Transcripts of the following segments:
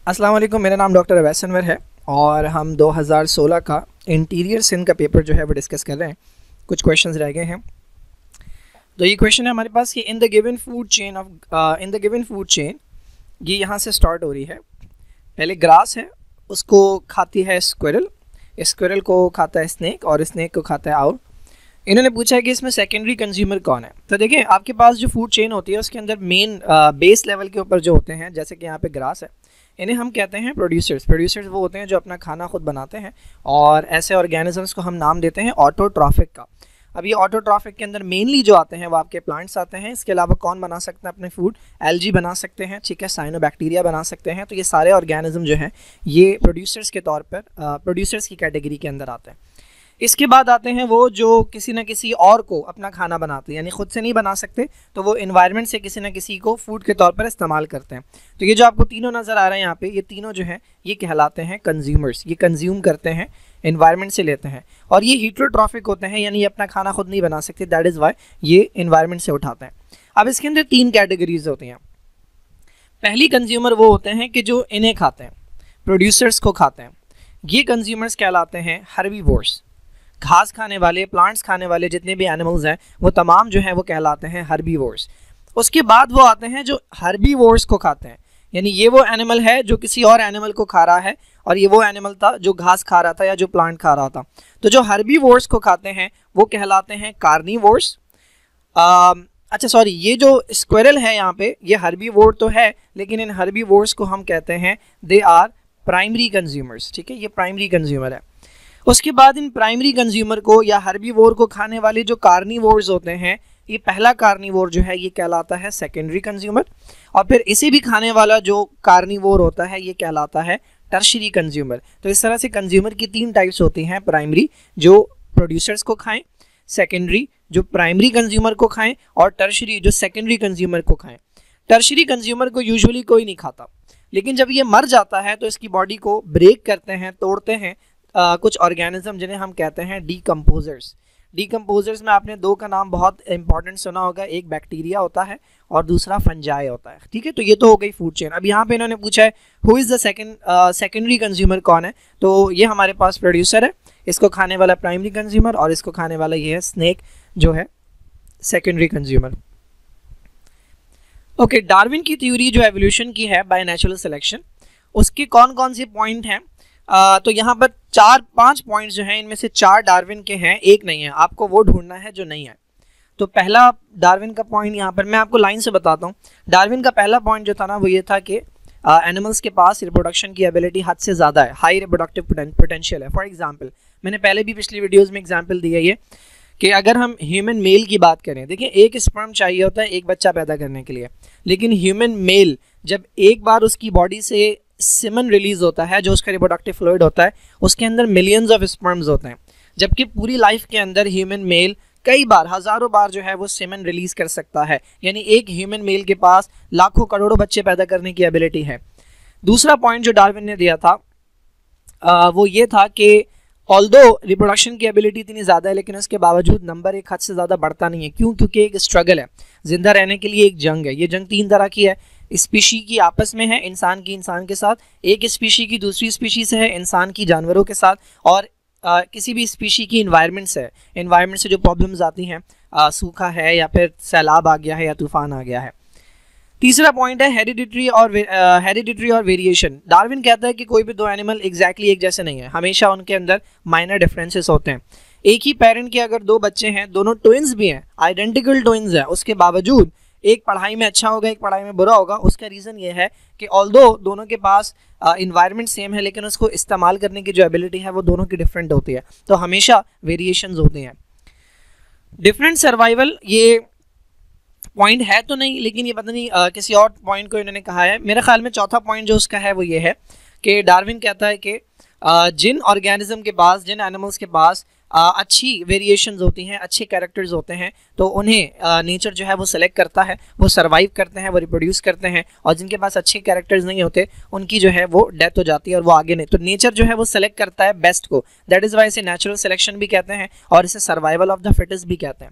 अस्सलाम वालेकुम, मेरा नाम डॉक्टर अवैस अनवर है और हम 2016 का इंटीरियर सिंध का पेपर जो है वो डिस्कस कर रहे हैं। कुछ क्वेश्चंस रह गए हैं। तो ये क्वेश्चन है हमारे पास कि in the given food chain ये यहाँ से स्टार्ट हो रही है। पहले ग्रास है, उसको खाती है स्क्विरल, स्क्विरल को खाता है स्नेक और स्नेक को खाता है आउल। इन्होंने पूछा है कि इसमें सेकेंडरी कंज्यूमर कौन है। तो देखिए, आपके पास जो फूड चेन होती है उसके अंदर मेन बेस लेवल के ऊपर जो होते हैं, जैसे कि यहाँ पे ग्रास है, इन्हें हम कहते हैं प्रोड्यूसर्स। प्रोड्यूसर्स वो होते हैं जो अपना खाना खुद बनाते हैं और ऐसे ऑर्गेनिजम्स को हम नाम देते हैं ऑटोट्रॉफिक का। अब ये ऑटोट्रॉफिक के अंदर मेनली जो आते हैं वो आपके प्लांट्स आते हैं। इसके अलावा कौन बना सकते हैं अपने फूड? एल्गी बना सकते हैं, ठीक है, साइनोबैक्टीरिया बना सकते हैं। तो ये सारे ऑर्गेनिज्म जो हैं ये प्रोड्यूसर्स के तौर पर प्रोड्यूसर्स की कैटेगरी के अंदर आते हैं। इसके बाद आते हैं वो जो किसी न किसी और को अपना खाना बनाते हैं, यानी खुद से नहीं बना सकते तो वो इन्वायरमेंट से किसी न किसी को फूड के तौर पर इस्तेमाल करते हैं। तो ये जो आपको तीनों नज़र आ रहे हैं यहाँ पे, ये तीनों जो हैं ये कहलाते हैं कंज्यूमर्स। ये कंज्यूम करते हैं, इन्वायरमेंट से लेते हैं, और ये हीटरोट्रॉफिक होते हैं, यानी ये अपना खाना खुद नहीं बना सकते, दैट इज़ वाई ये इन्वायरमेंट से उठाते हैं। अब इसके अंदर तीन कैटेगरीज होती हैं। पहली कंज्यूमर वो होते हैं कि जो इन्हें खाते हैं, प्रोड्यूसर्स को खाते हैं। ये कंज्यूमर्स कहलाते हैं हर्बीवोर्स। घास खाने वाले, प्लांट्स खाने वाले जितने भी एनिमल्स हैं वो तमाम जो हैं वो कहलाते हैं हर्बीवोर्स। उसके बाद वो आते हैं जो हर्बीवोर्स को खाते हैं, यानी ये वो एनिमल है जो किसी और एनिमल को खा रहा है और ये वो एनिमल था जो घास खा रहा था या जो प्लांट खा रहा था। तो जो हर्बीवोर्स को खाते हैं वो कहलाते हैं कार्निवोर्स। अच्छा सॉरी, ये जो स्क्विरल है यहाँ पे, ये हर्बीवोर तो है, लेकिन इन हर्बीवोर्स को हम कहते हैं दे आर प्राइमरी कंज्यूमर्स, ठीक है, ये प्राइमरी कंज्यूमर है। उसके बाद इन प्राइमरी कंज्यूमर को या हर्बीवोर को खाने वाले जो कार्निवोर्स होते हैं, ये पहला कार्निवोर जो है ये कहलाता है सेकेंडरी कंज्यूमर, और फिर इसे भी खाने वाला जो कार्निवोर होता है ये कहलाता है टर्शरी कंज्यूमर। तो इस तरह से कंज्यूमर की तीन टाइप्स होती हैं, प्राइमरी जो प्रोड्यूसर्स को खाएं, सेकेंडरी जो प्राइमरी कंज्यूमर को खाएं, और टर्शरी जो सेकेंडरी कंज्यूमर को खाएं। टर्शरी कंज्यूमर को यूजुअली कोई नहीं खाता, लेकिन जब ये मर जाता है तो इसकी बॉडी को ब्रेक करते हैं, तोड़ते हैं कुछ ऑर्गेनिज्म जिन्हें हम कहते हैं डीकम्पोजर्स। डीकम्पोजर्स में आपने दो का नाम बहुत इंपॉर्टेंट सुना होगा, एक बैक्टीरिया होता है और दूसरा फंजाई होता है, ठीक है। तो ये तो हो गई फूड चेन। अब यहाँ पे इन्होंने पूछा है who is the secondary consumer कौन है, तो ये हमारे पास प्रोड्यूसर है, इसको खाने वाला प्राइमरी कंज्यूमर, और इसको खाने वाला ये है स्नेक जो है सेकेंडरी कंज्यूमर। ओके, डार्विन की थ्योरी जो एवोल्यूशन की है बाय नेचुरल सिलेक्शन, उसके कौन कौन से पॉइंट हैं? तो यहाँ पर 4-5 पॉइंट्स जो हैं, इनमें से 4 डार्विन के हैं, एक नहीं है। आपको वो ढूंढना है जो नहीं है। तो पहला डार्विन का पॉइंट यहाँ पर मैं आपको लाइन से बताता हूँ। डार्विन का पहला पॉइंट जो था ना वो ये था कि एनिमल्स के पास रिप्रोडक्शन की एबिलिटी हद से ज़्यादा है, हाई रिप्रोडक्टिव पोटेंशियल है। फॉर एग्जाम्पल, मैंने पहले भी पिछली वीडियोज़ में एग्जाम्पल दिया ये कि अगर हम ह्यूमन मेल की बात करें, देखिए एक स्पर्म चाहिए होता है एक बच्चा पैदा करने के लिए, लेकिन ह्यूमन मेल जब एक बार उसकी बॉडी से सीमन रिलीज होता है जो उसका रिप्रोडक्टिव फ्लूइड होता है, उसके अंदर मिलियंस ऑफ स्पर्म्स होते हैं, जबकि पूरी लाइफ के अंदर ह्यूमन मेल कई बार, हज़ारों बार जो है वो सीमन रिलीज कर सकता है। यानी एक ह्यूमन मेल के पास लाखों करोड़ों बच्चे पैदा करने की एबिलिटी है। दूसरा पॉइंट जो डार्विन ने दिया था वो ये था कि ऑल्दो रिप्रोडक्शन की एबिलिटी इतनी ज़्यादा है, लेकिन उसके बावजूद नंबर एक हद से ज़्यादा बढ़ता नहीं है। क्यों? क्योंकि एक स्ट्रगल है, जिंदा रहने के लिए एक जंग है। ये जंग 3 तरह की है, स्पीशी की आपस में है, इंसान की इंसान के साथ, एक स्पीशी की दूसरी स्पीशी से है, इंसान की जानवरों के साथ, और किसी भी स्पीशी की इन्वायरमेंट से है। इन्वायरमेंट से जो प्रॉब्लम्स आती हैं, सूखा है या फिर सैलाब आ गया है या तूफान आ गया है। तीसरा पॉइंट है हेरिडिटरी और वेरिएशन। डार्विन कहता है कि कोई भी दो एनिमल एग्जैक्टली एक जैसे नहीं है, हमेशा उनके अंदर माइनर डिफरेंसेस होते हैं। एक ही पेरेंट के अगर 2 बच्चे हैं, दोनों ट्विंस भी हैं, आइडेंटिकल ट्विंस हैं, उसके बावजूद एक पढ़ाई में अच्छा होगा एक पढ़ाई में बुरा होगा। उसका रीज़न ये है कि ऑल्दो दोनों के पास इन्वायरमेंट सेम है, लेकिन उसको इस्तेमाल करने की जो एबिलिटी है वो दोनों की डिफरेंट होती है, तो हमेशा वेरिएशंस होते हैं। डिफरेंट सर्वाइवल ये पॉइंट है तो नहीं, लेकिन ये पता नहीं किसी और पॉइंट को इन्होंने कहा है। मेरे ख्याल में चौथा पॉइंट जो उसका है वो ये है कि डार्विन कहता है कि जिन ऑर्गेनिज्म के पास, जिन एनिमल्स के पास अच्छी वेरिएशंस होती हैं, अच्छे कैरेक्टर्स होते हैं, तो उन्हें नेचर जो है वो सेलेक्ट करता है, वो सर्वाइव करते हैं, वो रिप्रोड्यूस करते हैं, और जिनके पास अच्छे कैरेक्टर्स नहीं होते उनकी जो है वो डेथ हो जाती है और वो आगे नहीं। तो नेचर जो है वो सेलेक्ट करता है बेस्ट को, दैट इज़ वाई इसे नेचुरल सिलेक्शन भी कहते हैं और इसे सर्वाइवल ऑफ द फिटेस्ट भी कहते हैं।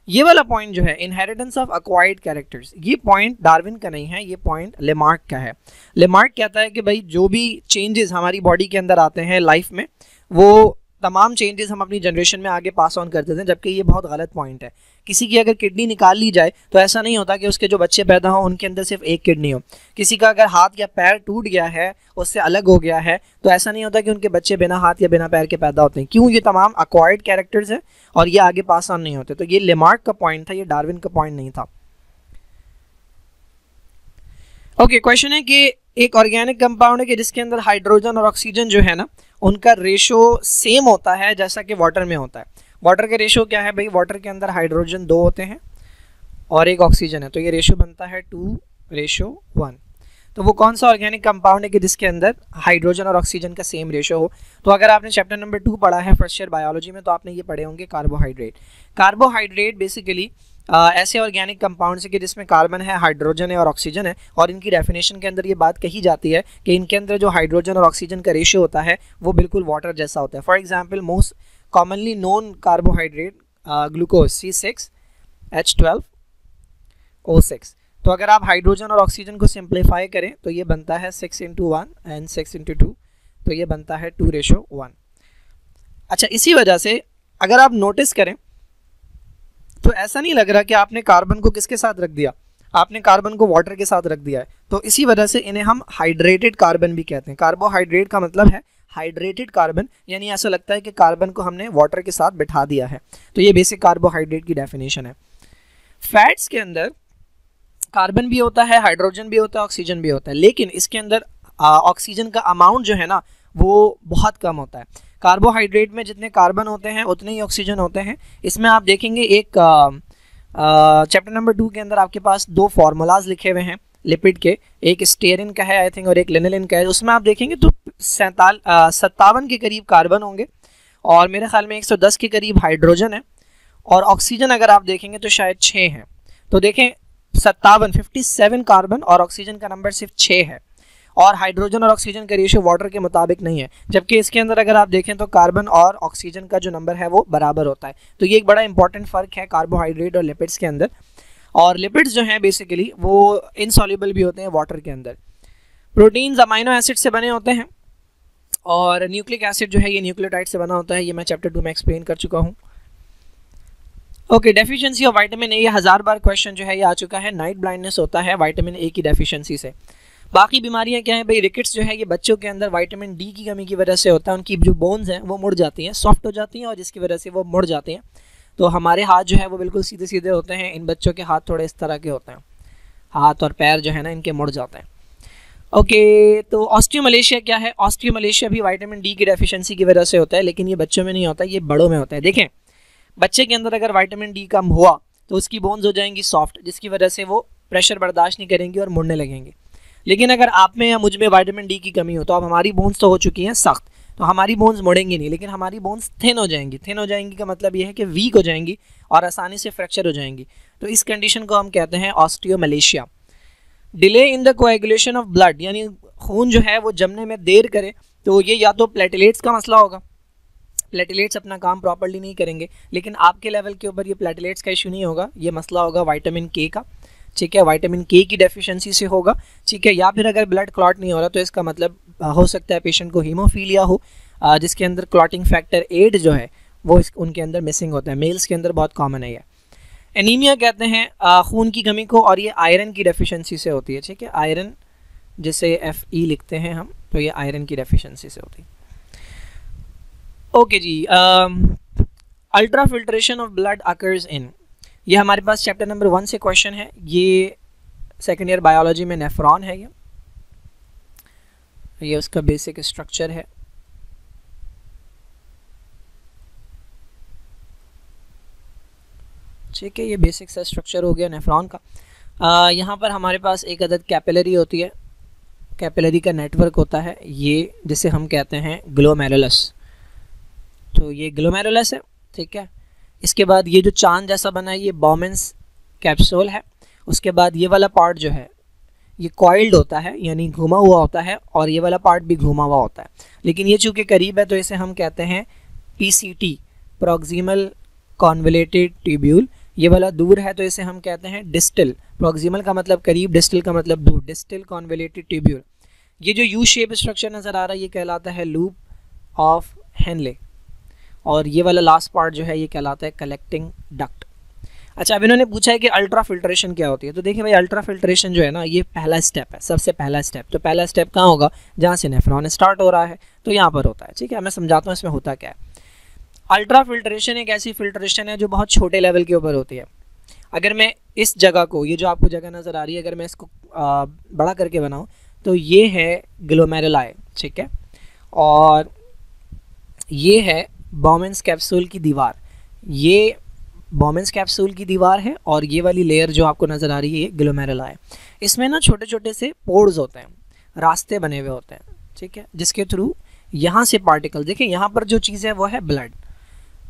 ये वाला पॉइंट जो है इनहेरिटेंस ऑफ एक्वायर्ड कैरेक्टर्स, ये पॉइंट डार्विन का नहीं है, ये पॉइंट लेमार्क का है। लेमार्क कहता है कि भाई जो भी चेंजेस हमारी बॉडी के अंदर आते हैं लाइफ में, वो तमाम चेंजेस हम अपनी जनरेशन में आगे पास ऑन करते थे, जबकि ये बहुत गलत पॉइंट है। किसी की अगर किडनी निकाल ली जाए तो ऐसा नहीं होता कि उसके जो बच्चे पैदा हों उनके अंदर सिर्फ एक किडनी हो। किसी का अगर हाथ या पैर टूट गया है, उससे अलग हो गया है, तो ऐसा नहीं होता कि उनके बच्चे बिना हाथ या बिना पैर के पैदा होते हैं। क्यों? ये तमाम एक्वायर्ड कैरेक्टर्स हैं और ये आगे पास ऑन नहीं होते। तो ये लेमार्क का पॉइंट था, ये डार्विन का पॉइंट नहीं था। ओके, क्वेश्चन है कि एक ऑर्गेनिक कंपाउंड है कि जिसके अंदर हाइड्रोजन और ऑक्सीजन जो है ना, उनका रेशो सेम होता है जैसा कि वाटर में होता है। वाटर का रेशो क्या है भाई? वाटर के अंदर हाइड्रोजन 2 होते हैं और एक ऑक्सीजन है, तो ये रेशो बनता है 2:1। तो वो कौन सा ऑर्गेनिक कंपाउंड है कि जिसके अंदर हाइड्रोजन और ऑक्सीजन का सेम रेशो हो? तो अगर आपने चैप्टर नंबर 2 पढ़ा है फर्स्ट ईयर बायोलॉजी में, तो आपने ये पढ़े होंगे कार्बोहाइड्रेट। कार्बोहाइड्रेट बेसिकली ऐसे ऑर्गेनिक कंपाउंड्स है कि जिसमें कार्बन है, हाइड्रोजन है और ऑक्सीजन है, और इनकी डेफिनेशन के अंदर ये बात कही जाती है कि इनके अंदर जो हाइड्रोजन और ऑक्सीजन का रेशियो होता है वो बिल्कुल वाटर जैसा होता है। For example, most commonly known carbohydrate glucose C6H12O6। तो अगर आप हाइड्रोजन और ऑक्सीजन को सिंप्लीफाई करें तो ये बनता है 6:1 एंड 6:2, तो ये बनता है 2:1। अच्छा, इसी वजह से अगर आप नोटिस करें तो ऐसा नहीं लग रहा कि आपने कार्बन को किसके साथ रख दिया, आपने कार्बन को वाटर के साथ रख दिया है। तो इसी वजह से इन्हें हम हाइड्रेटेड कार्बन भी कहते हैं। कार्बोहाइड्रेट का मतलब है हाइड्रेटेड कार्बन, यानी ऐसा लगता है कि कार्बन को हमने वाटर के साथ बिठा दिया है। तो ये बेसिक कार्बोहाइड्रेट की डेफिनेशन है। फैट्स के अंदर कार्बन भी होता है, हाइड्रोजन भी होता है, ऑक्सीजन भी होता है, लेकिन इसके अंदर ऑक्सीजन का अमाउंट जो है ना वो बहुत कम होता है। कार्बोहाइड्रेट में जितने कार्बन होते हैं उतने ही ऑक्सीजन होते हैं। इसमें आप देखेंगे एक चैप्टर नंबर 2 के अंदर आपके पास 2 फार्मूलाज लिखे हुए हैं लिपिड के, एक स्टेरिन का है आई थिंक और एक लिनेलिन का है। उसमें आप देखेंगे तो 57 के करीब कार्बन होंगे और मेरे ख्याल में 110 के करीब हाइड्रोजन है, और ऑक्सीजन अगर आप देखेंगे तो शायद 6 है। तो देखें 57 कार्बन और ऑक्सीजन का नंबर सिर्फ 6 है, और हाइड्रोजन और ऑक्सीजन का रेशियो वाटर के मुताबिक नहीं है, जबकि इसके अंदर अगर आप देखें तो कार्बन और ऑक्सीजन का जो नंबर है वो बराबर होता है। तो ये एक बड़ा इंपॉर्टेंट फ़र्क है कार्बोहाइड्रेट और लिपिड्स के अंदर। और लिपिड्स जो हैं बेसिकली वो इनसॉल्युबल भी होते हैं वाटर के अंदर। प्रोटीन्स अमाइनो एसिड से बने होते हैं और न्यूक्लिक एसिड जो है ये न्यूक्लियोटाइड से बना होता है। ये मैं चैप्टर 2 में एक्सप्लेन कर चुका हूँ। Okay, deficiency of vitamin A, ये 1000 बार क्वेश्चन जो है ये आ चुका है। नाइट ब्लाइंडनेस होता है विटामिन ए की डेफिशिएंसी से। बाकी बीमारियां क्या हैं भाई? रिकेट्स जो है ये बच्चों के अंदर विटामिन डी की कमी की वजह से होता है। उनकी जो बोन्स हैं वो मुड़ जाती हैं, सॉफ्ट हो जाती हैं, और जिसकी वजह से वो मुड़ जाते हैं। तो हमारे हाथ जो है वो बिल्कुल सीधे सीधे होते हैं, इन बच्चों के हाथ थोड़े इस तरह के होते हैं, हाथ और पैर जो है ना इनके मुड़ जाते हैं। ओके, तो ऑस्टियोमलेशिया क्या है? ऑस्टियोमलेशिया भी विटामिन डी की डेफिशिएंसी की वजह से होता है, लेकिन ये बच्चों में नहीं होता, ये बड़ों में होता है। देखें, बच्चे के अंदर अगर विटामिन डी कम हुआ तो उसकी बोन्स हो जाएंगी सॉफ्ट, जिसकी वजह से वो प्रेशर बर्दाश्त नहीं करेंगी और मुड़ने लगेंगे। लेकिन अगर आप में या मुझ में विटामिन डी की कमी हो तो अब हमारी बोन्स तो हो चुकी हैं सख्त, तो हमारी बोन्स मुड़ेंगी नहीं, लेकिन हमारी बोन्स थिन हो जाएंगी। थिन हो जाएंगी का मतलब ये है कि वीक हो जाएंगी और आसानी से फ्रैक्चर हो जाएंगी। तो इस कंडीशन को हम कहते हैं osteomalacia. Delay in the coagulation of blood, यानी खून जो है वो जमने में देर करे, तो ये या तो प्लेटलेट्स का मसला होगा, प्लेटलेट्स अपना काम प्रॉपर्ली नहीं करेंगे। लेकिन आपके लेवल के ऊपर ये प्लेटलेट्स का इशू नहीं होगा, ये मसला होगा विटामिन के का, ठीक है, विटामिन के की डेफिशिएंसी से होगा, ठीक है। या फिर अगर ब्लड क्लॉट नहीं हो रहा तो इसका मतलब हो सकता है पेशेंट को हीमोफीलिया हो, जिसके अंदर क्लॉटिंग फैक्टर 8 जो है वो उनके अंदर मिसिंग होता है। मेल्स के अंदर बहुत कॉमन है ये। एनीमिया कहते हैं खून की कमी को, और ये आयरन की डेफिशिएंसी से होती है, ठीक है। आयरन जिसे Fe लिखते हैं हम, तो ये आयरन की डेफिशिएंसी से होती है। ओके जी, ultra filtration of blood occurs in, ये हमारे पास चैप्टर नंबर 1 से क्वेश्चन है। ये सेकेंड ईयर बायोलॉजी में नेफ्रॉन है। ये उसका बेसिक स्ट्रक्चर है। ठीक है, ये बेसिक सा स्ट्रक्चर हो गया नेफ्रॉन का। यहाँ पर हमारे पास एक अदद कैपिलरी होती है, कैपिलरी का नेटवर्क होता है ये, जिसे हम कहते हैं ग्लोमेरुलस। तो ये ग्लोमेरुलस है, ठीक है। इसके बाद ये जो चांद जैसा बना है ये बॉमेंस कैप्सूल है। उसके बाद ये वाला पार्ट जो है ये कॉइल्ड होता है, यानी घुमा हुआ होता है, और ये वाला पार्ट भी घुमा हुआ होता है। लेकिन ये चूँकि करीब है तो इसे हम कहते हैं PCT, प्रॉक्सिमल कॉन्वोल्यूटेड ट्यूब्यूल, ये वाला दूर है तो इसे हम कहते हैं डिस्टल। प्रॉक्सिमल का मतलब करीब, डिस्टल का मतलब दूर। Distal convoluted tubule. ये जो यू शेप स्ट्रक्चर नज़र आ रहा है ये कहलाता है लूप ऑफ हेनले, और ये वाला लास्ट पार्ट जो है ये कहलाता है कलेक्टिंग डक्ट। अच्छा, अब इन्होंने पूछा है कि अल्ट्रा फिल्ट्रेशन क्या होती है। तो देखिए भाई, अल्ट्रा फिल्ट्रेशन जो है ना ये पहला स्टेप है, सबसे पहला स्टेप। तो पहला स्टेप कहाँ होगा? जहाँ से नेफ्रॉन स्टार्ट हो रहा है, तो यहाँ पर होता है। ठीक है, मैं समझाता हूँ इसमें होता क्या है। अल्ट्रा फिल्ट्रेशन एक ऐसी फिल्ट्रेशन है जो बहुत छोटे लेवल के ऊपर होती है। अगर मैं इस जगह को, ये जो आपको जगह नज़र आ रही है, अगर मैं इसको बड़ा करके बनाऊँ तो ये है ग्लोमेरुलाई। ठीक है, और ये है बॉमेंस कैप्सूल की दीवार। ये बॉमेंस कैप्सूल की दीवार है, और ये वाली लेयर जो आपको नज़र आ रही है ये ग्लोमेरुलाई। इसमें ना छोटे छोटे से पोर्स होते हैं, रास्ते बने हुए होते हैं। ठीक है, जिसके थ्रू यहाँ से पार्टिकल, देखिए यहाँ पर जो चीज़ है वो है ब्लड,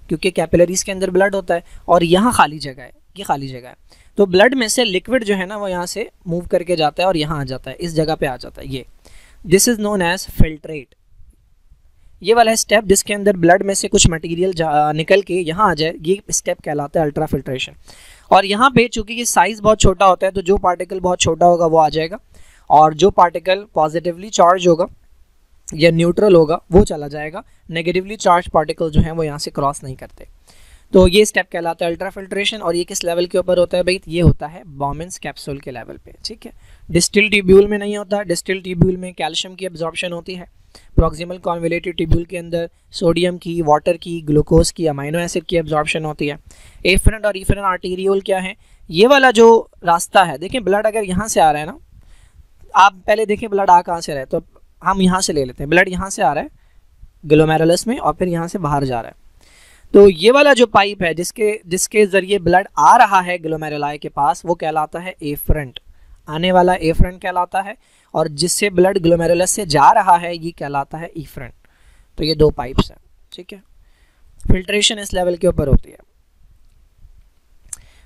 क्योंकि कैपिलरीज के अंदर ब्लड होता है, और यहाँ खाली जगह है, ये खाली जगह है। तो ब्लड में से लिक्विड जो है ना वो यहाँ से मूव करके जाता है और यहाँ आ जाता है, इस जगह पे आ जाता है। ये this is known as filtrate. ये वाला स्टेप जिसके अंदर ब्लड में से कुछ मटेरियल निकल के यहाँ आ जाए, ये स्टेप कहलाता है अल्ट्रा फिल्ट्रेशन। और यहाँ पे चूंकि ये साइज़ बहुत छोटा होता है तो जो पार्टिकल बहुत छोटा होगा वो आ जाएगा, और जो पार्टिकल पॉजिटिवली चार्ज होगा या न्यूट्रल होगा वो चला जाएगा। नेगेटिवली चार्ज पार्टिकल जो हैं वो यहाँ से क्रॉस नहीं करते। तो ये स्टेप कहलाता है अल्ट्रा फिल्ट्रेशन। और ये किस लेवल के ऊपर होता है भाई? ये होता है बॉमेंस कैप्सूल के लेवल पे। ठीक है, डिस्टिल ट्यूब्यूल में नहीं होता। डिस्टिल ट्यूब्यूल में कैल्शियम की एब्जॉर्प्शन होती है। प्रॉक्सिमल कॉन्वोल्यूटेड ट्यूब्यूल के अंदर सोडियम की, वाटर की, ग्लूकोज की, अमाइनो एसिड की एब्जॉर्प्शन होती है। एफरेंट और इफरेंट आर्टीरियोल क्या है? ये वाला जो रास्ता है, देखिए ब्लड अगर यहाँ से आ रहा है ना, आप पहले देखें ब्लड आ कहाँ से रहा है, तो हम यहाँ से ले लेते हैं। ब्लड यहाँ से आ रहा है ग्लोमेरुलस में, और फिर यहाँ से बाहर जा रहा है। तो ये वाला जो पाइप है जिसके ज़रिए ब्लड आ रहा है ग्लोमेरुलाई के पास, वो कहलाता है एफरेंट। आने वाला एफरेंट कहलाता है, और जिससे ब्लड ग्लोमेरुलस से जा रहा है ये कहलाता है इफरेंट। तो ये दो पाइप्स हैं। ठीक है, फिल्ट्रेशन इस लेवल के ऊपर होती है।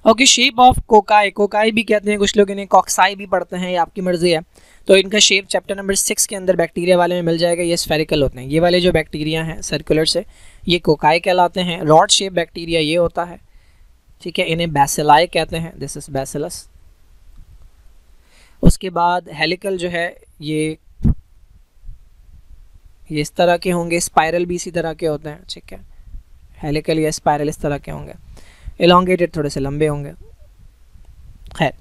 Okay, shape of cocci, cocci भी कहते हैं कुछ लोग, इन्हें कॉक्साई भी पढ़ते हैं, ये आपकी मर्जी है। तो इनका शेप चैप्टर नंबर 6 के अंदर बैक्टीरिया वाले में मिल जाएगा। ये स्फेरिकल होते हैं। ये वाले जो बैक्टीरिया हैं सर्कुलर से, ये कोकाई कहलाते हैं। रॉड शेप बैक्टीरिया ये होता है। ठीक है, इन्हें बैसिलाई कहते हैं, दिस इज बैसिलस। उसके बाद हेलिकल जो है ये इस तरह के होंगे। स्पाइरल भी इसी तरह के होते हैं। ठीक है, हेलिकल या स्पाइरल इस तरह के होंगे। एलोंगेटेड थोड़े से लंबे होंगे। खैर,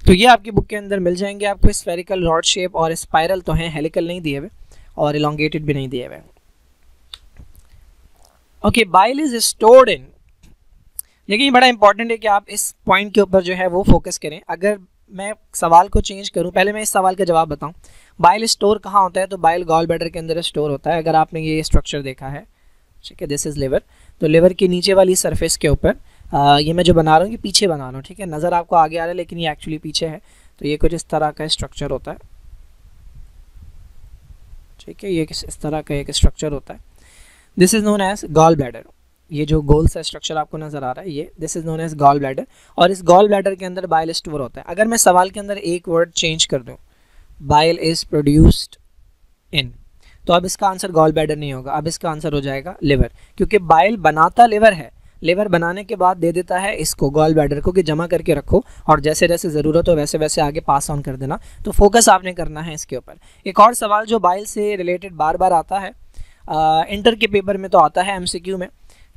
तो ये आपकी बुक के अंदर मिल जाएंगे आपको। स्फेरिकल, रॉड शेप और स्पाइरल तो हैं, हेलिकल नहीं दिए हुए और एलोंगेटेड भी नहीं दिए हुए। Okay, bile is stored in, लेकिन बड़ा इंपॉर्टेंट है कि आप इस पॉइंट के ऊपर जो है वो फोकस करें। अगर मैं सवाल को चेंज करूं, पहले मैं इस सवाल का जवाब बताऊं। बाइल स्टोर कहाँ होता है? तो बाइल गॉल ब्लैडर के अंदर स्टोर होता है। अगर आपने ये स्ट्रक्चर देखा है, ठीक है, दिस इज लिवर। तो लिवर की नीचे वाली सरफेस के ऊपर ये मैं जो बना रहा हूँ ये पीछे बना रहा हूँ। ठीक है, नज़र आपको आगे आ रहा है लेकिन ये एक्चुअली पीछे है। तो ये कुछ इस तरह का स्ट्रक्चर होता है। ठीक है, ये इस तरह का एक स्ट्रक्चर होता है। This is known as gall bladder. ये जो गोल सा स्ट्रक्चर आपको नज़र आ रहा है ये, this is known as gall bladder. और इस गॉल ब्लैडर के अंदर बाइल स्टोर होता है। अगर मैं सवाल के अंदर एक वर्ड चेंज कर दूँ, बाइल इज प्रोड्यूस्ड इन, तो अब इसका आंसर गॉल ब्लैडर नहीं होगा, अब इसका आंसर हो जाएगा लिवर, क्योंकि बाइल बनाता लिवर है। लिवर बनाने के बाद दे देता है इसको गॉल ब्लैडर को कि जमा करके रखो, और जैसे जैसे ज़रूरत हो वैसे वैसे आगे पास ऑन कर देना। तो फोकस आपने करना है इसके ऊपर। एक और सवाल जो बाइल से रिलेटेड बार बार आता है, इंटर के पेपर में तो आता है एमसीक्यू में,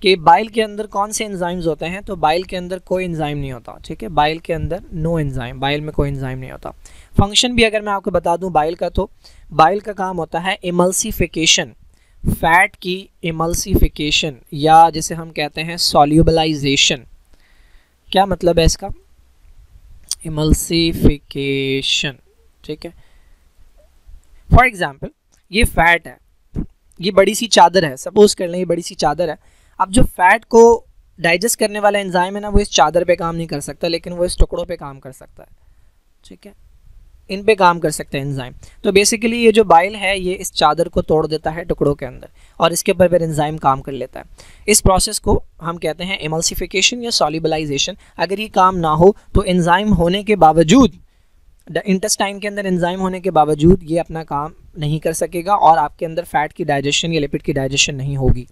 कि बाइल के अंदर कौन से एंजाइम्स होते हैं? तो बाइल के अंदर कोई एंजाइम नहीं होता। ठीक है, बाइल के अंदर नो एंजाइम, बाइल में कोई एंजाइम नहीं होता। फंक्शन भी अगर मैं आपको बता दूं बाइल का, तो बाइल का काम होता है इमल्सिफिकेशन, फैट की इमल्सिफिकेशन, या जिसे हम कहते हैं सॉल्यूबलाइजेशन। क्या मतलब है इसका? इमल्सिफिकेशन। ठीक है, फॉर एग्जाम्पल ये फैट है, ये बड़ी सी चादर है, सपोज कर लें ये बड़ी सी चादर है। अब जो फैट को डाइजेस्ट करने वाला एंजाइम है ना, वो इस चादर पे काम नहीं कर सकता, लेकिन वो इस टुकड़ों पे काम कर सकता है। ठीक है, इन पे काम कर सकते हैं एंजाइम। तो बेसिकली ये जो बाइल है ये इस चादर को तोड़ देता है टुकड़ों के अंदर, और इसके ऊपर फिर एंजाइम काम कर लेता है। इस प्रोसेस को हम कहते हैं इमल्सिफिकेशन या सॉल्युबलाइजेशन। अगर ये काम ना हो तो एंजाइम होने के बावजूद, इंटेस्टाइन के अंदर एंजाइम होने के बावजूद ये अपना काम नहीं कर सकेगा, और आपके अंदर फैट की डाइजेशन या लिपिड की डाइजेशन नहीं होगी।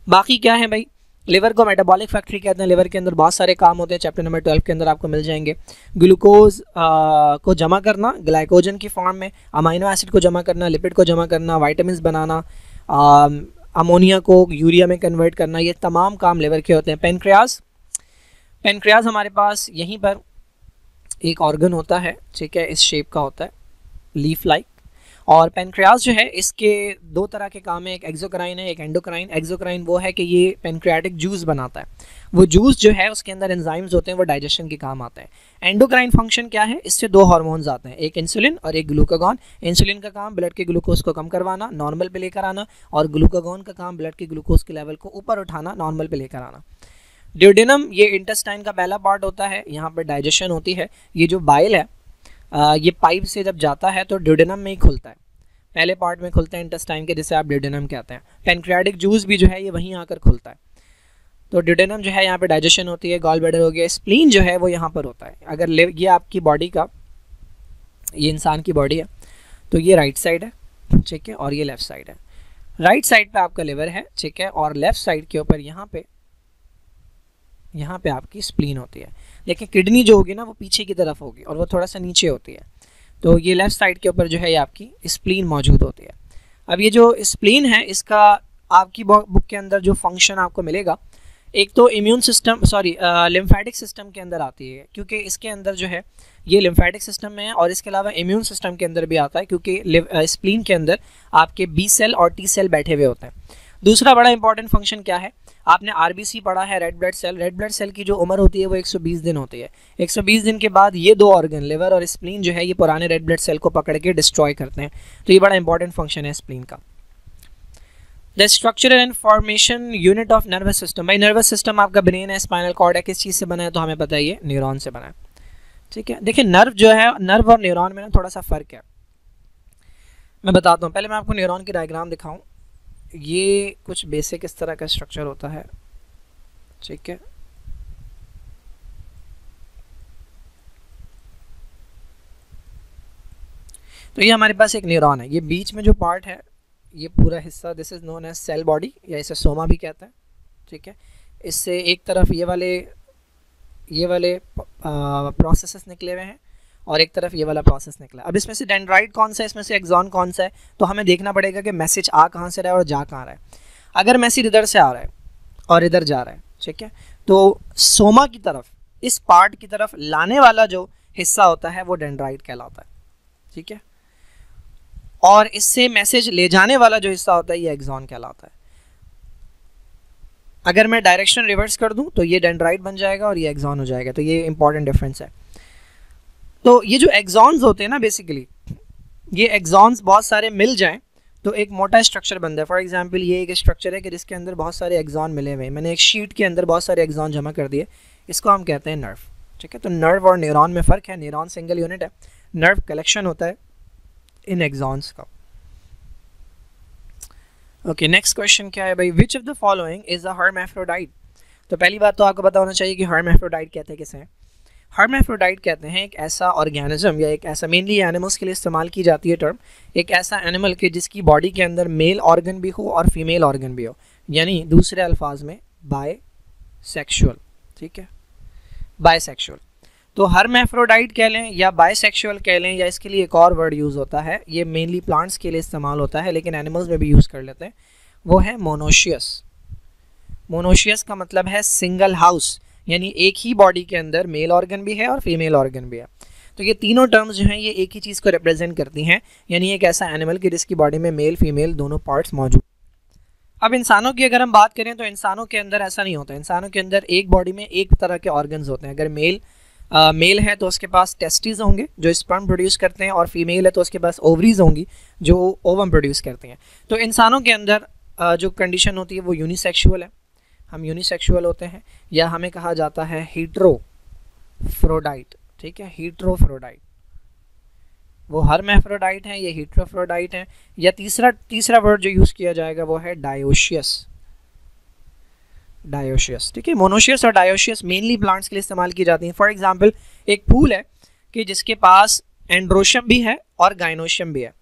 बाकी क्या है भाई? लिवर को मेटाबॉलिक फैक्ट्री कहते हैं। लिवर के अंदर बहुत सारे काम होते हैं, चैप्टर नंबर 12 के अंदर आपको मिल जाएंगे। ग्लूकोज को जमा करना ग्लाइकोजन की फॉर्म में, अमाइनो एसिड को जमा करना, लिपिड को जमा करना, वाइटामिन बनाना, अमोनिया को यूरिया में कन्वर्ट करना, ये तमाम काम लिवर के होते हैं। पेनक्रियाज हमारे पास यहीं पर एक ऑर्गन होता है, ठीक है, इस शेप का होता है, लीफ लाइक। और पेनक्रियाज जो है इसके दो तरह के काम है, एक एक्सोक्राइन है, एक एंडोक्राइन। एक्सोक्राइन वो है कि ये पेनक्रियाटिक जूस बनाता है, वो जूस जो है उसके अंदर एंजाइम्स होते हैं, वो डाइजेशन के काम आता है। एंडोक्राइन फंक्शन क्या है, इससे दो हार्मोन्स आते हैं, एक इंसुलिन और एक ग्लूकागॉन। इंसुलिन का काम ब्लड के ग्लूकोज को कम करवाना, नॉर्मल पे लेकर आना, और ग्लूकागॉन का काम ब्लड के ग्लूकोज के लेवल को ऊपर उठाना, नॉर्मल पे लेकर आना। ड्यूडेनम ये इंटेस्टाइन का पहला पार्ट होता है, यहाँ पर डाइजेशन होती है। ये जो बाइल है ये पाइप से जब जाता है तो ड्यूडेनम में ही खुलता है, पहले पार्ट में खुलता है इंटेस्टाइन के, जिसे आप ड्यूडेनम कहते हैं। पेनक्रियाटिक जूस भी जो है ये वहीं आकर खुलता है। तो ड्यूडेनम जो है यहाँ पे डाइजेशन होती है, गॉल ब्लैडर हो गया, स्प्लीन जो है वो यहाँ पर होता है। अगर ये आपकी बॉडी का, ये इंसान की बॉडी है तो ये राइट साइड है, ठीक है, और ये लेफ्ट साइड है। राइट साइड पे आपका लिवर है, ठीक है, और लेफ्ट साइड के ऊपर यहाँ पे आपकी स्प्लीन होती है। लेकिन किडनी जो होगी ना वो पीछे की तरफ होगी और वो थोड़ा सा नीचे होती है। तो ये लेफ़्ट साइड के ऊपर जो है ये आपकी स्प्लीन मौजूद होती है। अब ये जो स्प्लीन है इसका आपकी बुक के अंदर जो फंक्शन आपको मिलेगा, एक तो इम्यून सिस्टम लिम्फेटिक सिस्टम के अंदर आती है, क्योंकि इसके अंदर जो है ये लिम्फेटिक सिस्टम में है, और इसके अलावा इम्यून सिस्टम के अंदर भी आता है, क्योंकि स्प्लीन के अंदर आपके बी सेल और टी सेल बैठे हुए होते हैं। दूसरा बड़ा इंपॉर्टेंट फंक्शन क्या है, आपने आरबीसी पढ़ा है, red blood cell. Red blood cell की जो उम्र होती है वो 120 दिन होती है। 120 दिन के बाद ये दो ऑर्गन, लिवर और स्प्लीन जो है, ये पुराने रेड ब्लड सेल को पकड़ के डिस्ट्रॉय करते हैं। तो ये बड़ा इंपॉर्टेंट फंक्शन है स्प्लीन का। The structural and formation unit of nervous system. भाई नर्वस सिस्टम आपका ब्रेन है, स्पाइनल कॉर्ड है, किस चीज़ से बना है तो हमें पता है ये न्यूरॉन से बना है, ठीक है। देखिए नर्व जो है, नर्व और न्यूरॉन में ना थोड़ा सा फ़र्क है, मैं बताता हूँ। पहले मैं आपको न्यूरॉन की डायग्राम दिखाऊँ। ये कुछ बेसिक इस तरह का स्ट्रक्चर होता है, ठीक है। तो ये हमारे पास एक न्यूरॉन है, ये बीच में जो पार्ट है ये पूरा हिस्सा, this is known as cell body, या इसे सोमा भी कहते हैं, ठीक है। इससे एक तरफ ये वाले प्रोसेसेस निकले हुए हैं और एक तरफ ये वाला प्रोसेस निकला। अब इसमें से डेंड्राइट कौन सा है, इसमें से एक्सॉन कौन सा है, तो हमें देखना पड़ेगा कि मैसेज आ कहाँ से रहा है और जा कहाँ रहा है। अगर मैसेज इधर से आ रहा है और इधर जा रहा है, ठीक है, तो सोमा की तरफ, इस पार्ट की तरफ लाने वाला जो हिस्सा होता है वो डेंड्राइट कहलाता है, ठीक है। और इससे मैसेज ले जाने वाला जो हिस्सा होता है ये एक्सॉन कहलाता है। अगर मैं डायरेक्शन रिवर्स कर दूं तो ये डेंड्राइट बन जाएगा और ये एक्सॉन हो जाएगा। तो ये इंपॉर्टेंट डिफरेंस है। तो ये जो एक्सॉन्स होते हैं ना, बेसिकली ये एक्सॉन्स बहुत सारे मिल जाएं तो एक मोटा स्ट्रक्चर बनता है। फॉर एग्जांपल ये एक स्ट्रक्चर है कि जिसके अंदर बहुत सारे एक्सॉन मिले हुए हैं, मैंने एक शीट के अंदर बहुत सारे एक्सॉन जमा कर दिए, इसको हम कहते हैं नर्व, ठीक है। तो नर्व और न्यूरॉन में फ़र्क है, न्यूरॉन सिंगल यूनिट है, नर्व कलेक्शन होता है इन एक्सॉन्स का। ओके, नेक्स्ट क्वेश्चन क्या है भाई, which of the following is a hermaphrodite. तो पहली बात तो आपको पता होना चाहिए कि हर्मैफ्रोडाइट कहते हैं किसे हैं। हर्मैफ्रोडाइट कहते हैं एक ऐसा ऑर्गेनिज्म या एक ऐसा, मेनली एनिमल्स के लिए इस्तेमाल की जाती है टर्म, एक ऐसा एनिमल के जिसकी बॉडी के अंदर मेल ऑर्गन भी हो और फीमेल ऑर्गन भी हो, यानी दूसरे अल्फाज में बायसेक्सुअल, ठीक है, बायसेक्सुअल। तो हर्मैफ्रोडाइट कह लें या बायसेक्सुअल कह लें, या इसके लिए एक और वर्ड यूज़ होता है, ये मेनली प्लांट्स के लिए इस्तेमाल होता है लेकिन एनिमल्स में भी यूज़ कर लेते हैं, वो है मोनोशियस। मोनोशियस का मतलब है सिंगल हाउस, यानी एक ही बॉडी के अंदर मेल ऑर्गन भी है और फीमेल ऑर्गन भी है। तो ये तीनों टर्म्स जो हैं ये एक ही चीज़ को रिप्रेजेंट करती हैं, यानी एक ऐसा एनिमल कि जिसकी बॉडी में मेल फीमेल दोनों पार्ट्स मौजूद। अब इंसानों की अगर हम बात करें तो इंसानों के अंदर ऐसा नहीं होता। इंसानों के अंदर एक बॉडी में एक तरह के ऑर्गन्स होते हैं। अगर मेल है तो उसके पास टेस्टिस होंगे जो स्पर्म प्रोड्यूस करते हैं, और फीमेल है तो उसके पास ओवरीज होंगी जो ओवम प्रोड्यूस करते हैं। तो इंसानों के अंदर जो कंडीशन होती है वो यूनिसेक्सुअल है, हम यूनिसेक्सुअल होते हैं, या हमें कहा जाता है हीट्रोफ्रोडाइट, ठीक है, हीट्रोफ्रोडाइट। वो हर्मैफ्रोडाइट हैं, ये हीट्रोफ्रोडाइट हैं। या तीसरा वर्ड जो यूज़ किया जाएगा वो है डायोशियस, डायोशियस, ठीक है। मोनोशियस और डायोशियस मेनली प्लांट्स के लिए इस्तेमाल की जाती हैं। फॉर एग्जांपल एक फूल है कि जिसके पास एंड्रोशियम भी है और गाइनोशियम भी है।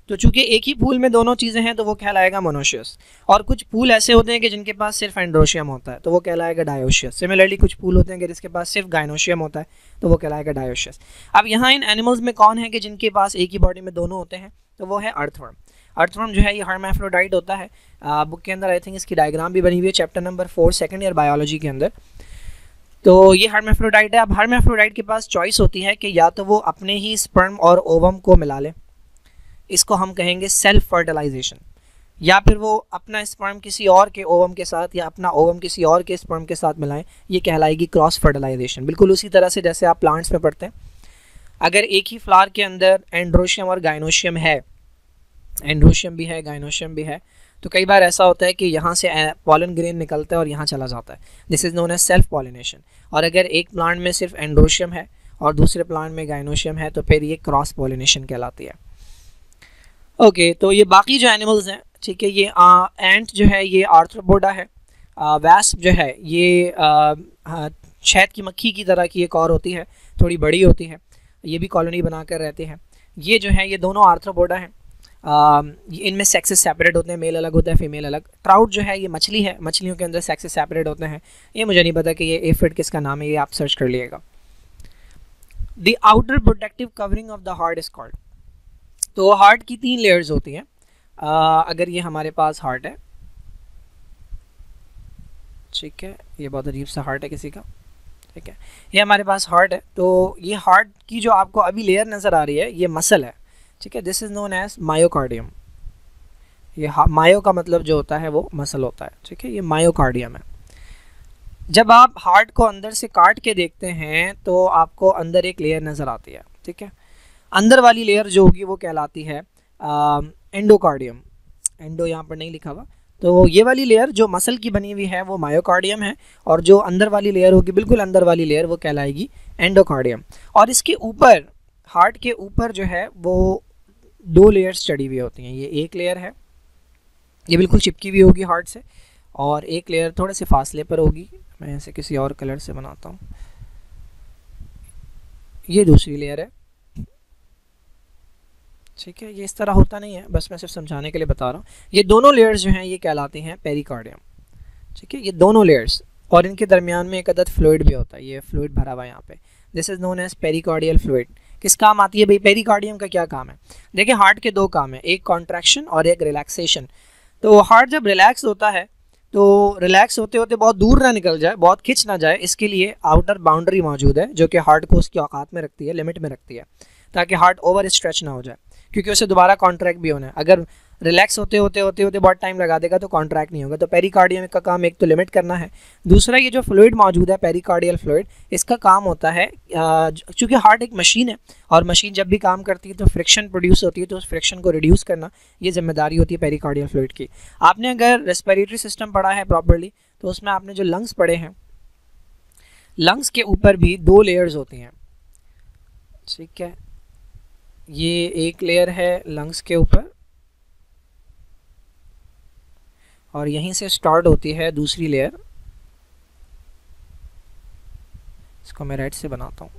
तो चूंकि एक ही फूल में दोनों चीज़ें हैं तो वो कहलाएगा मोनोशियस। और कुछ फूल ऐसे होते हैं कि जिनके पास सिर्फ एंड्रोशियम होता है तो वो कहलाएगा डायोशियस। सिमिलरली कुछ फूल होते हैं कि जिसके पास सिर्फ गाइनोशियम होता है तो वो कहलाएगा डायोशियस। अब यहाँ इन एनिमल्स में कौन है कि जिनके पास एक ही बॉडी में दोनों होते हैं, तो वो है अर्थवर्म। अर्थवर्म जो है ये हर्माफ्रोडाइट होता है। बुक के अंदर आई थिंक इसकी डायग्राम भी बनी हुई है chapter number 4 second year biology के अंदर। तो ये हर्माफ्रोडाइट है। अब हर्माफ्रोडाइट के पास चॉइस होती है कि या तो वो अपने ही स्पर्म और ओवम को मिला ले, इसको हम कहेंगे सेल्फ फर्टिलाइजेशन, या फिर वो अपना स्पर्म किसी और के ओवम के साथ या अपना ओवम किसी और के स्पर्म के साथ मिलाएं, ये कहलाएगी क्रॉस फर्टिलाइजेशन। बिल्कुल उसी तरह से जैसे आप प्लांट्स में पढ़ते हैं, अगर एक ही फ्लावर के अंदर एंड्रोशियम और गाइनोशियम है, एंड्रोशियम भी है गाइनोशियम भी है, तो कई बार ऐसा होता है कि यहाँ से पॉलन ग्रेन निकलता है और यहाँ चला जाता है। This is known as self pollination. और अगर एक प्लांट में सिर्फ एंड्रोशियम है और दूसरे प्लांट में गाइनोशियम है तो फिर ये क्रॉस पॉलिनेशन कहलाती है। ओके, तो ये बाकी जो एनिमल्स हैं, ठीक है, ये एंट जो है ये आर्थ्रोपोडा है। वैस्प जो है ये शहद की मक्खी की तरह की एक और होती है, थोड़ी बड़ी होती है, ये भी कॉलोनी बनाकर रहते हैं। ये जो है ये दोनों आर्थ्रोपोडा हैं। इनमें सेक्सेस सेपरेट होते हैं, मेल अलग होता है फीमेल अलग। ट्राउट जो है ये मछली है, मछलियों के अंदर सेक्सेस सेपरेट होते हैं। ये मुझे नहीं पता कि ये एफिड किसका नाम है, ये आप सर्च कर लीजिएगा। The outer protective covering of the heart is called. तो हार्ट की 3 लेयर्स होती हैं। अगर ये हमारे पास हार्ट है, ठीक है, ये बहुत अजीब सा हार्ट है किसी का, ठीक है, ये हमारे पास हार्ट है। तो ये हार्ट की जो आपको अभी लेयर नज़र आ रही है ये मसल है, ठीक है, this is known as myocardium. ये मायो का मतलब जो होता है वो मसल होता है, ठीक है, ये मायोकार्डियम है। जब आप हार्ट को अंदर से काट के देखते हैं तो आपको अंदर एक लेयर नज़र आती है, ठीक है। अंदर वाली लेयर जो होगी वो कहलाती है एंडोकार्डियम। एंडो यहाँ पर नहीं लिखा हुआ, तो ये वाली लेयर जो मसल की बनी हुई है वो मायोकार्डियम है, और जो अंदर वाली लेयर होगी, बिल्कुल अंदर वाली लेयर, वो कहलाएगी एंडोकार्डियम। और इसके ऊपर, हार्ट के ऊपर जो है वो 2 लेयर्स चढ़ी हुई होती हैं। ये एक लेयर है, ये बिल्कुल चिपकी हुई होगी हार्ट से, और एक लेयर थोड़े से फासले पर होगी। मैं इसे किसी और कलर से बनाता हूँ। ये दूसरी लेयर है, ठीक है, ये इस तरह होता नहीं है, बस मैं सिर्फ समझाने के लिए बता रहा हूँ। ये दोनों लेयर्स जो हैं ये कहलाती हैं पेरिकार्डियम, ठीक है, ये दोनों लेयर्स, और इनके दरमियान में एक अदद फ्लूइड भी होता है। ये फ्लूइड भरा हुआ है यहाँ पे, this is known as pericardial fluid. किस काम आती है भाई पेरिकार्डियम का? क्या काम है? देखिए, हार्ट के 2 काम है, एक कॉन्ट्रैक्शन और एक रिलैक्सेशन। तो हार्ट जब रिलैक्स होता है तो रिलैक्स होते होते बहुत दूर ना निकल जाए, बहुत खिंच ना जाए, इसके लिए आउटर बाउंड्री मौजूद है जो कि हार्ट को उसकी औकात में रखती है, लिमिट में रखती है, ताकि हार्ट ओवर स्ट्रेच ना हो जाए, क्योंकि उसे दोबारा कॉन्ट्रैक्ट भी होना है। अगर रिलैक्स होते होते बहुत टाइम लगा देगा तो कॉन्ट्रैक्ट नहीं होगा। तो पेरिकार्डियम का काम एक तो लिमिट करना है, दूसरा ये जो फ्लूइड मौजूद है पेरिकार्डियल फ्लूइड, इसका काम होता है, चूँकि हार्ट एक मशीन है और मशीन जब भी काम करती है तो फ्रिक्शन प्रोड्यूस होती है, तो उस फ्रिक्शन को रिड्यूस करना ये जिम्मेदारी होती है पेरिकार्डियल फ्लूइड की। आपने अगर रेस्पिरेटरी सिस्टम पढ़ा है प्रॉपरली तो उसमें आपने जो लंग्स पढ़े हैं, लंग्स के ऊपर भी 2 लेयर्स होती हैं, ठीक है, ये एक लेयर है लंग्स के ऊपर और यहीं से स्टार्ट होती है दूसरी लेयर। इसको मैं राइट से बनाता हूँ,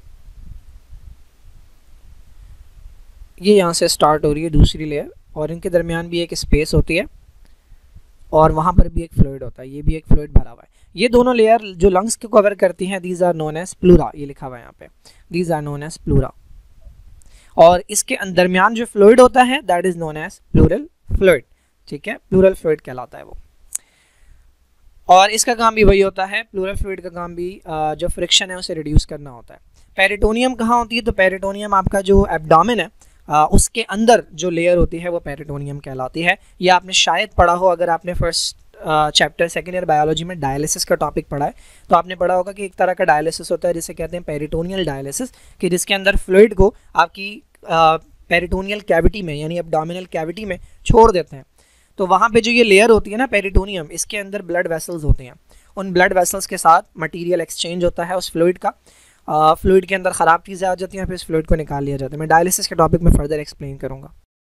ये यहाँ से स्टार्ट हो रही है दूसरी लेयर, और इनके दरमियान भी एक स्पेस होती है और वहाँ पर भी एक फ्लूइड होता है, ये भी एक फ्लूइड भरा हुआ है। ये दोनों लेयर जो लंग्स को कवर करती हैं, these are known as pleura, ये लिखा हुआ है यहाँ पे, these are known as pleura. और इसके दरमियान जो फ्लूइड होता है that is known as pleural fluid, ठीक है, प्लूरल फ्लूइड कहलाता है वो। और इसका काम भी वही होता है, प्लूरल फ्लूइड का काम भी जो फ्रिक्शन है उसे रिड्यूस करना होता है। पेरिटोनियम कहाँ होती है? तो पेरिटोनियम आपका जो एब्डोमेन है उसके अंदर जो लेयर होती है वो पेरिटोनियम कहलाती है। ये आपने शायद पढ़ा हो, अगर आपने first chapter second year biology में डायलिसिस का टॉपिक पढ़ा है तो आपने पढ़ा होगा कि एक तरह का डायलिसिस होता है जिसे कहते हैं पेरिटोनियल डायलिसिस, कि जिसके अंदर फ्लूइड को आपकी पेरिटोनियल कैविटी में यानी एब्डोमिनल कैविटी में छोड़ देते हैं। तो वहाँ पे जो ये लेयर होती है ना पेरिटोनियम, इसके अंदर ब्लड वेसल्स होते हैं, उन ब्लड वेसल्स के साथ मटेरियल एक्सचेंज होता है उस फ्लूइड का। फ्लूइड के अंदर ख़राब चीज़ें आ जाती हैं, फिर इस फ्लूइड को निकाल लिया जाता है। मैं डायलिसिस के टॉपिक में फर्दर एक्सप्लेन करूँगा।